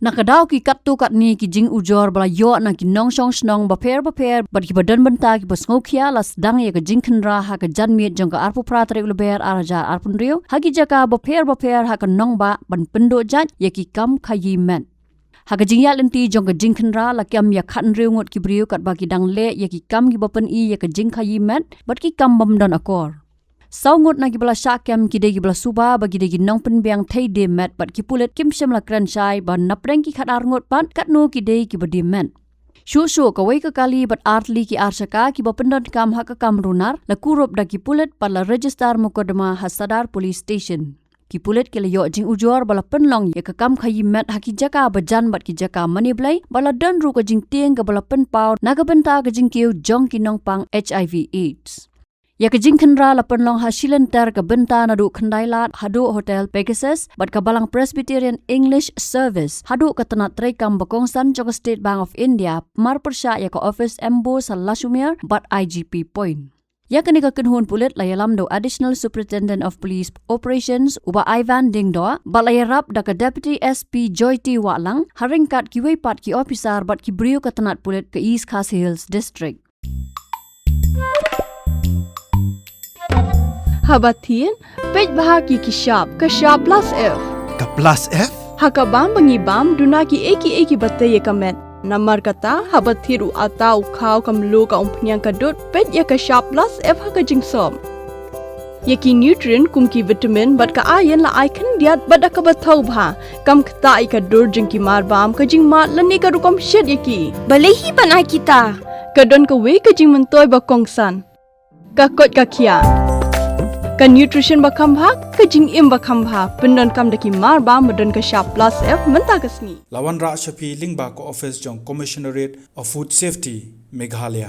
Nakadaw ki kattu kat ni ki jing ujor bala yo na ki nong shong snong baper bat ki badan benta ki bas ngokhia las dang ye ka jing Khynra ha ka janmiet jong ka arpu pratre uleber araja arpun rio hagi jaka baper ha ka nong ba ban pendo jaj ye ki kam khayi men ha ka jing ya lenti jong ka jing Khynra la kam ya khan rio ngot ki brio kat ba ki dang le ye ki kam ki bapan I ye ka jing khayi men bat ki kam bam don akor sau ngut na gibla syakem kide gibla suba bagi de ginong Pynbiang Thei de met bat ki Pulit kim shem la kran shai ban napreng ki khadar ngut pan kat no ki de ki badi men shu ka wei ka kali bat artli ki arshaka ki bapendon kam ha ka kam runar la kurop da ki Pulit par la register mukodama hasadar police station ki Pulit ke la yo jing ujor bala penlong ye ka kam khayi met haki jaka bajan bat ki jaka mani blai bala dan ru ka jing tieng ka bala pen pau naga benta ka jing kiu jong ki nong pang HIV AIDS ya ka jing Khynra la penlong ha shilantar ka benta na du Khyndailad hadu hotel Pegasus bat ka balang Presbyterian English Service hadu ka tanat trai kam bakongsan jong State Bank of India mar persya ya ka office embo sa Lasumir bat IGP point ya ka ni ka kenhun Pulit la yalam do additional superintendent of police operations uba Ivan Dingdo bat la yarap da ka deputy SP Joyti Walang haringkat ki wei pat ki officer bat ki brio ka tanat Pulit ka East Khas Hills district Haba thin pej bahagi ki shop ka shop plus F Ka plus F haka bam bangi bam duna ki eki batte ye kamet namar kata haba thiru atau khau kam lo ka umpnyang ka dot pej ye ka shop plus F haka jingsom ye ki nutrient kum ki vitamin bat ka iron la icon diat bat ka bathau bha kam khta I ka dor jing ki mar bam ka jing mat la ni ka rukom shed ye ki balehi banai kita ka don ka we ka jing mentoi ba kongsan ka kot ka khia ka nutrition bakam bha ka jing im bakam bha pendon kam daki mar ba modon ka shop plus F menta kasni Lawan Ra Shapi Lingba ko office jong Commissionerate of Food Safety Meghalaya